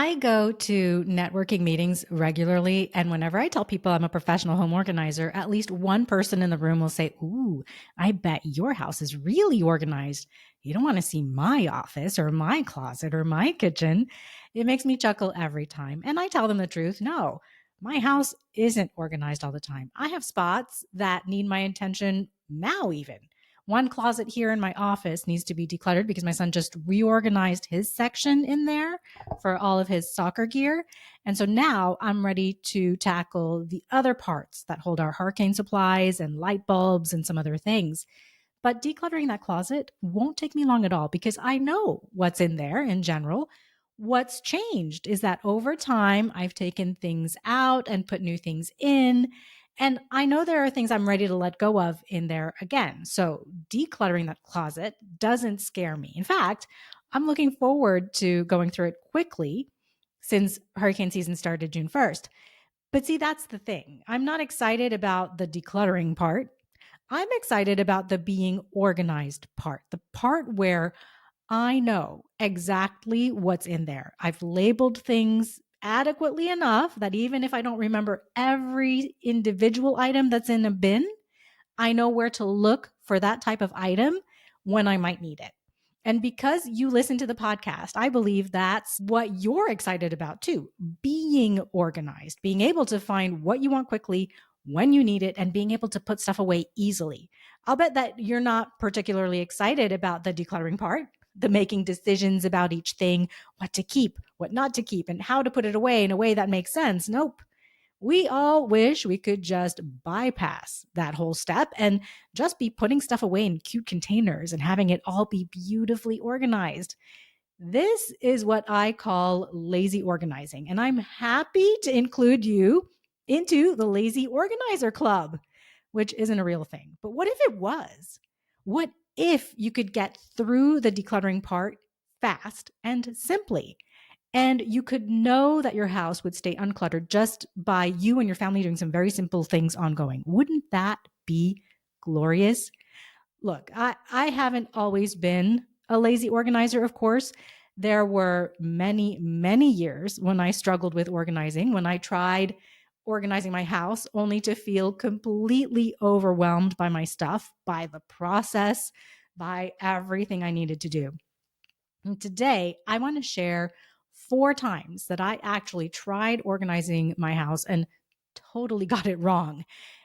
I go to networking meetings regularly, and whenever I tell people I'm a professional home organizer, at least one person in the room will say, "Ooh, I bet your house is really organized. You don't want to see my office or my closet or my kitchen." It makes me chuckle every time. And I tell them the truth. No, my house isn't organized all the time. I have spots that need my attention now, even. One closet here in my office needs to be decluttered because my son just reorganized his section in there for all of his soccer gear. And so now I'm ready to tackle the other parts that hold our hurricane supplies and light bulbs and some other things. But decluttering that closet won't take me long at all because I know what's in there in general. What's changed is that over time, I've taken things out and put new things in. And I know there are things I'm ready to let go of in there again. So decluttering that closet doesn't scare me. In fact, I'm looking forward to going through it quickly since hurricane season started June 1st. But see, that's the thing. I'm not excited about the decluttering part. I'm excited about the being organized part, the part where I know exactly what's in there. I've labeled things adequately enough that even if I don't remember every individual item that's in a bin, I know where to look for that type of item when I might need it. And because you listen to the podcast, I believe that's what you're excited about too, being organized, being able to find what you want quickly when you need it, and being able to put stuff away easily. I'll bet that you're not particularly excited about the decluttering part, the making decisions about each thing, what to keep, what not to keep, and how to put it away in a way that makes sense. Nope. We all wish we could just bypass that whole step and just be putting stuff away in cute containers and having it all be beautifully organized. This is what I call lazy organizing, and I'm happy to include you into the Lazy Organizer Club, which isn't a real thing. But what if it was? What if you could get through the decluttering part fast and simply? And you could know that your house would stay uncluttered just by you and your family doing some very simple things ongoing. Wouldn't that be glorious? Look, I haven't always been a lazy organizer, of course. There were many, many years when I struggled with organizing, when I tried organizing my house only to feel completely overwhelmed by my stuff, by the process, by everything I needed to do. And today, I want to share 4 times that I actually tried organizing my house and totally got it wrong.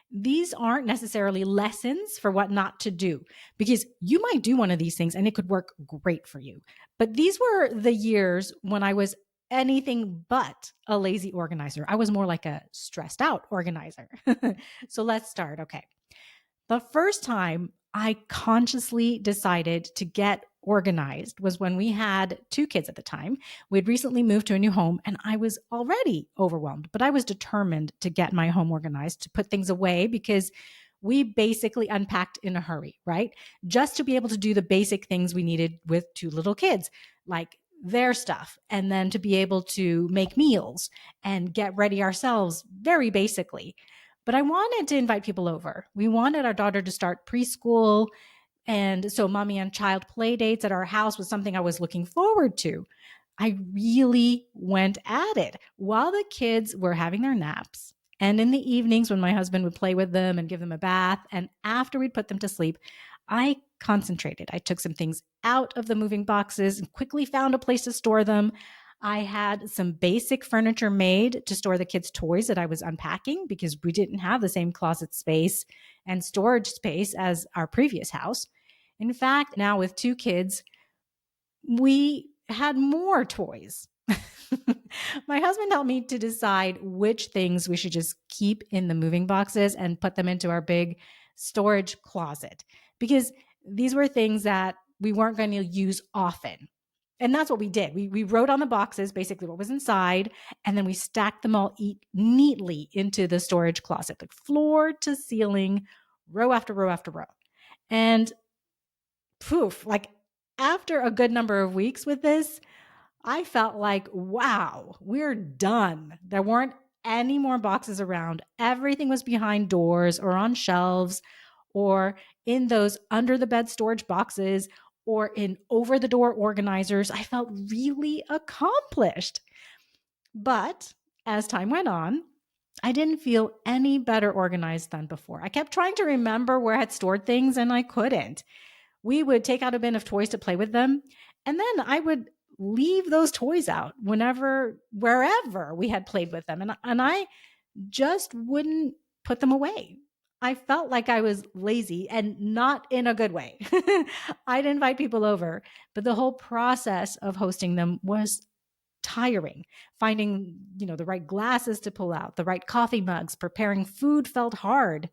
These aren't necessarily lessons for what not to do, because you might do one of these things and it could work great for you. But these were the years when I was anything but a lazy organizer. I was more like a stressed out organizer. So let's start. Okay. The first time I consciously decided to get organized was when we had 2 kids at the time. We'd recently moved to a new home and I was already overwhelmed, but I was determined to get my home organized, to put things away because we basically unpacked in a hurry, right? Just to be able to do the basic things we needed with 2 little kids, like their stuff, and then to be able to make meals and get ready ourselves very basically. But I wanted to invite people over. We wanted our daughter to start preschool. And so, mommy and child play dates at our house was something I was looking forward to. I really went at it while the kids were having their naps. And in the evenings, when my husband would play with them and give them a bath, and after we'd put them to sleep, I concentrated. I took some things out of the moving boxes and quickly found a place to store them. I had some basic furniture made to store the kids' toys that I was unpacking because we didn't have the same closet space and storage space as our previous house. In fact, now with 2 kids, we had more toys. My husband helped me to decide which things we should just keep in the moving boxes and put them into our big storage closet because these were things that we weren't going to use often. And that's what we did. We wrote on the boxes basically what was inside, and then we stacked them all neatly into the storage closet, like floor to ceiling, row after row after row. And poof, like after a good number of weeks with this, I felt like, wow, we're done. There weren't any more boxes around. Everything was behind doors or on shelves or in those under the bed storage boxes or in over the door organizers. I felt really accomplished. But as time went on, I didn't feel any better organized than before. I kept trying to remember where I had stored things and I couldn't. We would take out a bin of toys to play with them, and then I would leave those toys out wherever we had played with them. And I just wouldn't put them away. I felt like I was lazy and not in a good way. I'd invite people over, but the whole process of hosting them was tiring. Finding, the right glasses to pull out, the right coffee mugs, preparing food felt hard.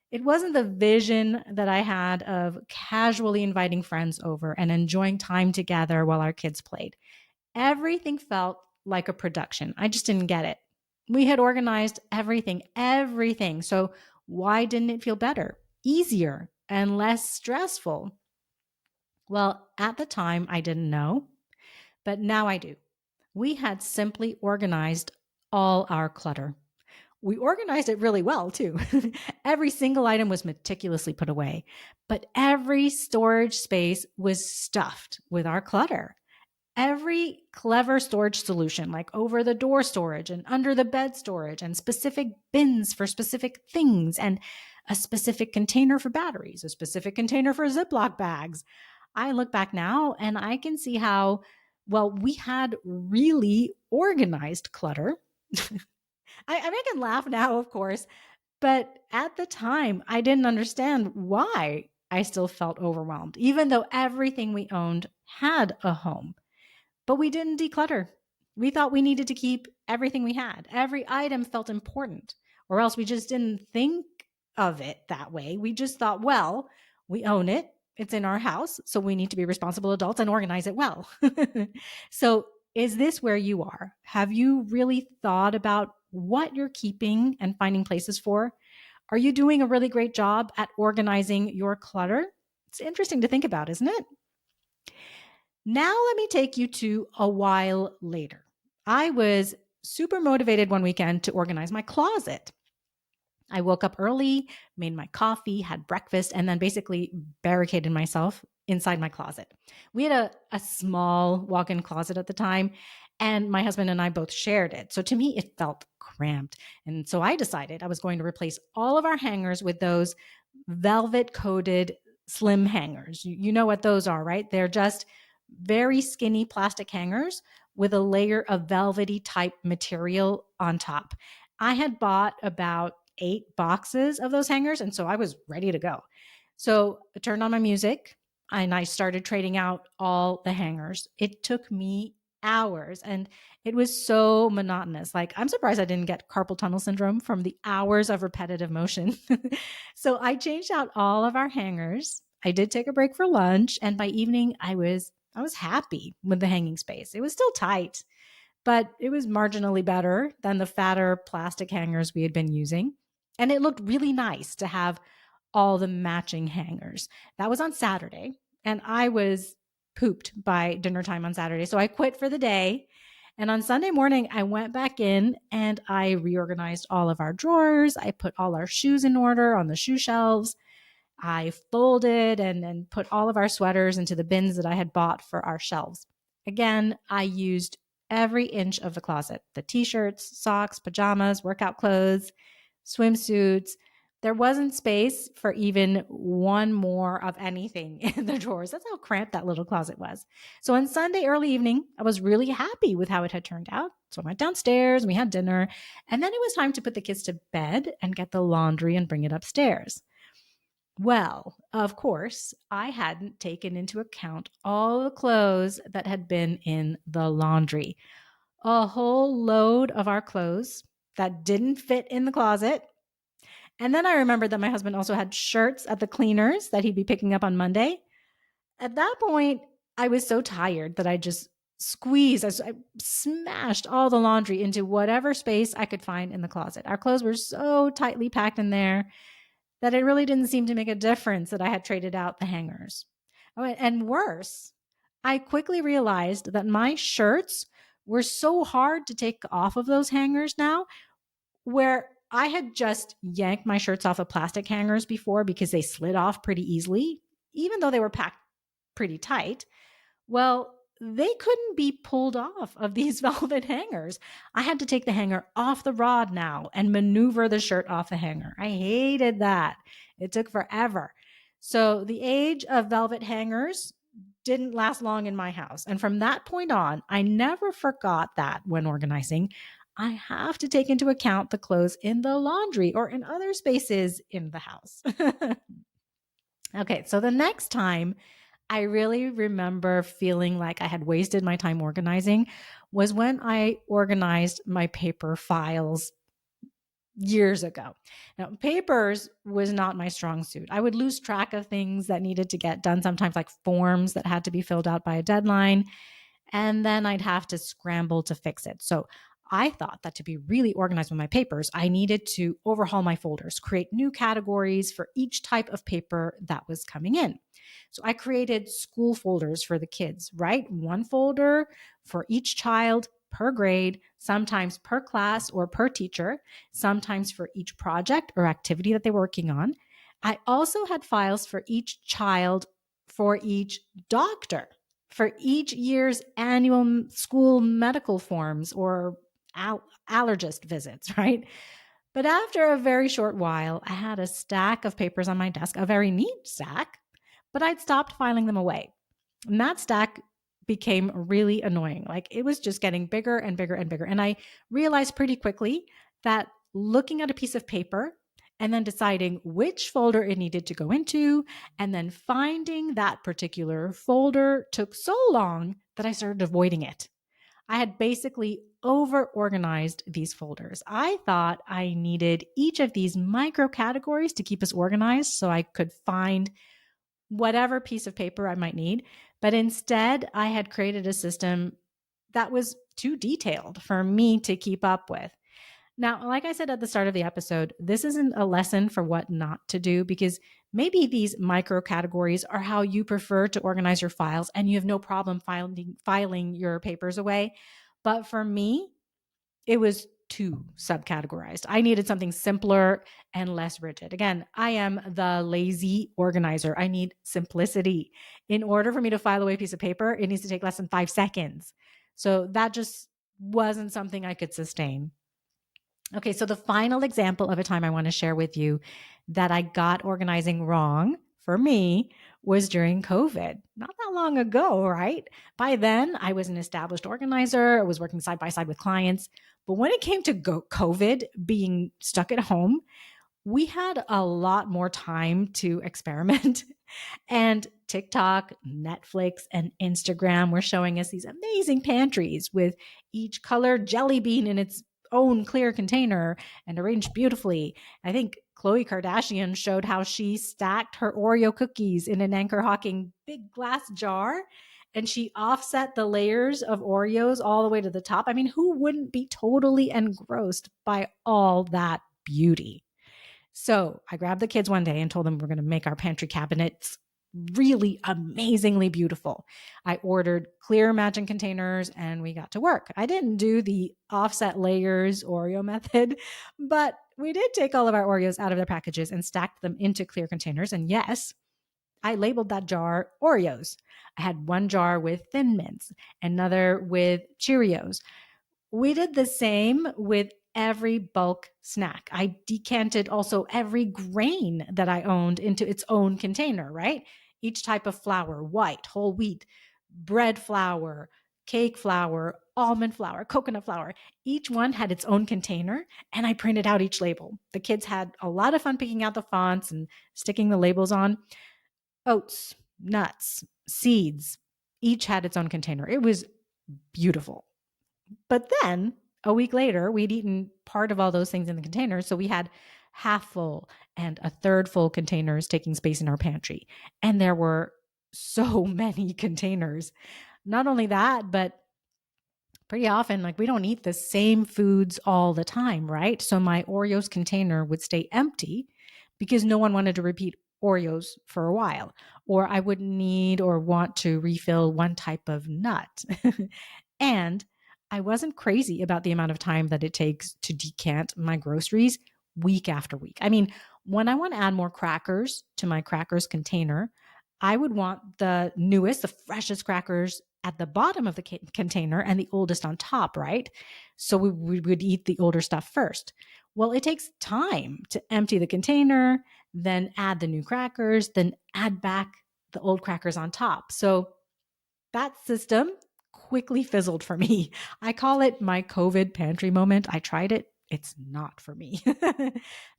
It wasn't the vision that I had of casually inviting friends over and enjoying time together while our kids played. Everything felt like a production. I just didn't get it. We had organized everything. So why didn't it feel better, easier, and less stressful? Well, at the time, I didn't know, but now I do. We had simply organized all our clutter. We organized it really well, too. Every single item was meticulously put away, but every storage space was stuffed with our clutter. Every clever storage solution, like over the door storage and under the bed storage, and specific bins for specific things, and a specific container for batteries, a specific container for Ziploc bags. I look back now and I can see how, well, we had really organized clutter. I can laugh now, of course, but at the time, I didn't understand why I still felt overwhelmed, even though everything we owned had a home. But we didn't declutter. We thought we needed to keep everything we had. Every item felt important, or else we just didn't think of it that way. We just thought, well, we own it. It's in our house. So we need to be responsible adults and organize it well. So, is this where you are? Have you really thought about what you're keeping and finding places for? Are you doing a really great job at organizing your clutter? It's interesting to think about, isn't it? Now, let me take you to a while later. I was super motivated one weekend to organize my closet. I woke up early, made my coffee, had breakfast, and then basically barricaded myself inside my closet. We had a small walk in closet at the time, and my husband and I both shared it. So to me, it felt cramped. And so I decided I was going to replace all of our hangers with those velvet coated slim hangers. You know what those are, right? They're just very skinny plastic hangers with a layer of velvety type material on top. I had bought about 8 boxes of those hangers, and so I was ready to go. So I turned on my music and I started trading out all the hangers. It took me hours and it was so monotonous. Like, I'm surprised I didn't get carpal tunnel syndrome from the hours of repetitive motion. So I changed out all of our hangers. I did take a break for lunch, and by evening I was happy with the hanging space. It was still tight, but it was marginally better than the fatter plastic hangers we had been using. And it looked really nice to have all the matching hangers. That was on Saturday, and I was pooped by dinner time on Saturday. So I quit for the day. And on Sunday morning, I went back in and I reorganized all of our drawers. I put all our shoes in order on the shoe shelves. I folded and put all of our sweaters into the bins that I had bought for our shelves. Again, I used every inch of the closet, the t-shirts, socks, pajamas, workout clothes, swimsuits. There wasn't space for even one more of anything in the drawers. That's how cramped that little closet was. So on Sunday early evening, I was really happy with how it had turned out. So I went downstairs and we had dinner. And then it was time to put the kids to bed and get the laundry and bring it upstairs. Well, of course, I hadn't taken into account all the clothes that had been in the laundry. A whole load of our clothes that didn't fit in the closet. And then I remembered that my husband also had shirts at the cleaners that he'd be picking up on Monday. At that point, I was so tired that I just I smashed all the laundry into whatever space I could find in the closet. Our clothes were so tightly packed in there that it really didn't seem to make a difference that I had traded out the hangers. Oh, and worse, I quickly realized that my shirts were so hard to take off of those hangers now, where I had just yanked my shirts off of plastic hangers before because they slid off pretty easily, even though they were packed pretty tight. Well, they couldn't be pulled off of these velvet hangers. I had to take the hanger off the rod now and maneuver the shirt off the hanger. I hated that. It took forever. So the age of velvet hangers didn't last long in my house. And from that point on, I never forgot that when organizing, I have to take into account the clothes in the laundry or in other spaces in the house. Okay, so the next time I really remember feeling like I had wasted my time organizing was when I organized my paper files years ago. Now, papers was not my strong suit. I would lose track of things that needed to get done, sometimes like forms that had to be filled out by a deadline, and then I'd have to scramble to fix it. So I thought that to be really organized with my papers, I needed to overhaul my folders, create new categories for each type of paper that was coming in. So I created school folders for the kids, right? One folder for each child per grade, sometimes per class or per teacher, sometimes for each project or activity that they were working on. I also had files for each child, for each doctor, for each year's annual school medical forms or allergist visits, right? But after a very short while, I had a stack of papers on my desk, a very neat stack, but I'd stopped filing them away. And that stack became really annoying. Like it was just getting bigger and bigger and bigger. And I realized pretty quickly that looking at a piece of paper and then deciding which folder it needed to go into and then finding that particular folder took so long that I started avoiding it. I had basically over organized these folders. I thought I needed each of these micro categories to keep us organized so I could find whatever piece of paper I might need. But instead, I had created a system that was too detailed for me to keep up with. Now, like I said at the start of the episode, this isn't a lesson for what not to do because maybe these micro categories are how you prefer to organize your files and you have no problem filing your papers away. But for me, it was too subcategorized. I needed something simpler and less rigid. Again, I am the lazy organizer. I need simplicity. In order for me to file away a piece of paper, it needs to take less than 5 seconds. So that just wasn't something I could sustain. Okay, so the final example of a time I want to share with you that I got organizing wrong for me was during COVID. Not that long ago, right? By then, I was an established organizer. I was working side by side with clients. But when it came to COVID, being stuck at home, we had a lot more time to experiment. And TikTok, Netflix, and Instagram were showing us these amazing pantries with each colored jelly bean in its own clear container and arranged beautifully. I think Khloe Kardashian showed how she stacked her Oreo cookies in an Anchor Hawking big glass jar and she offset the layers of Oreos all the way to the top. I mean, who wouldn't be totally engrossed by all that beauty? So I grabbed the kids one day and told them we're going to make our pantry cabinets really amazingly beautiful. I ordered clear matching containers and we got to work. I didn't do the offset layers Oreo method, but we did take all of our Oreos out of their packages and stacked them into clear containers. And yes, I labeled that jar Oreos. I had one jar with Thin Mints, another with Cheerios. We did the same with every bulk snack. I decanted also every grain that I owned into its own container, right? Each type of flour, white, whole wheat, bread flour, cake flour, almond flour, coconut flour. Each one had its own container, and I printed out each label. The kids had a lot of fun picking out the fonts and sticking the labels on. Oats, nuts, seeds, each had its own container. It was beautiful. But then a week later, we'd eaten part of all those things in the containers. So we had half full and a third full containers taking space in our pantry. And there were so many containers. Not only that, but pretty often, like we don't eat the same foods all the time, right? So my Oreos container would stay empty because no one wanted to repeat Oreos for a while, or I would need or want to refill one type of nut. And I wasn't crazy about the amount of time that it takes to decant my groceries week after week. I mean, when I want to add more crackers to my crackers container, I would want the newest, the freshest crackers at the bottom of the container and the oldest on top, right? So we would eat the older stuff first. Well, it takes time to empty the container, then add the new crackers, then add back the old crackers on top. So that system quickly fizzled for me. I call it my COVID pantry moment. I tried it. It's not for me.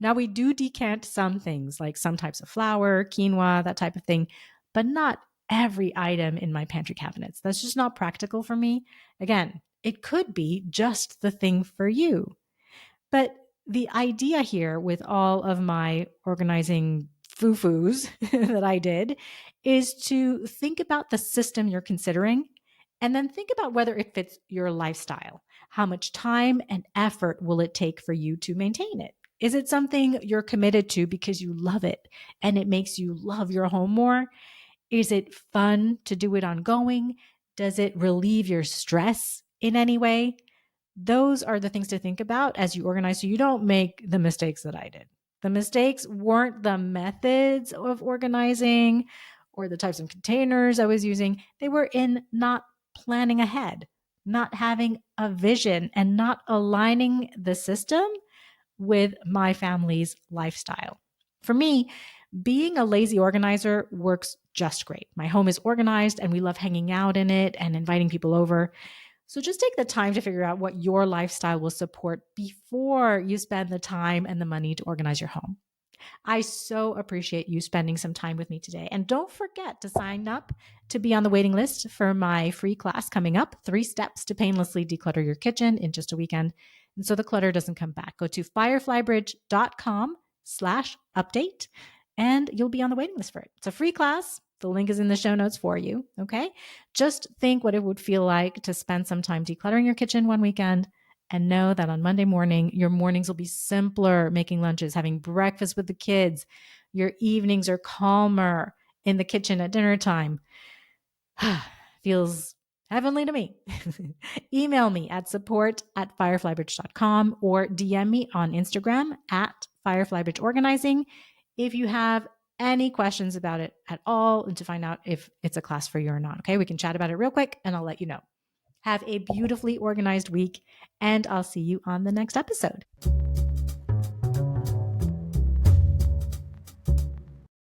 Now, we do decant some things like some types of flour, quinoa, that type of thing, but not every item in my pantry cabinets. That's just not practical for me. Again, it could be just the thing for you. But the idea here with all of my organizing foo-foos that I did is to think about the system you're considering and then think about whether it fits your lifestyle. How much time and effort will it take for you to maintain it? Is it something you're committed to because you love it and it makes you love your home more? Is it fun to do it ongoing? Does it relieve your stress in any way? Those are the things to think about as you organize so you don't make the mistakes that I did. The mistakes weren't the methods of organizing or the types of containers I was using. They were in not planning ahead, not having a vision, and not aligning the system with my family's lifestyle. For me, being a lazy organizer works just great. My home is organized and we love hanging out in it and inviting people over. So just take the time to figure out what your lifestyle will support before you spend the time and the money to organize your home. I so appreciate you spending some time with me today. And don't forget to sign up to be on the waiting list for my free class coming up, 3 Steps to Painlessly Declutter Your Kitchen in just a weekend. And so the clutter doesn't come back. Go to fireflybridge.com/update and you'll be on the waiting list for it. It's a free class. The link is in the show notes for you. Okay. Just think what it would feel like to spend some time decluttering your kitchen one weekend and know that on Monday morning, your mornings will be simpler, making lunches, having breakfast with the kids. Your evenings are calmer in the kitchen at dinner time. Feels heavenly to me. Email me at support@fireflybridge.com or DM me on Instagram at fireflybridgeorganizing if you have any questions about it at all and to find out if it's a class for you or not. Okay, we can chat about it real quick and I'll let you know. Have a beautifully organized week, and I'll see you on the next episode.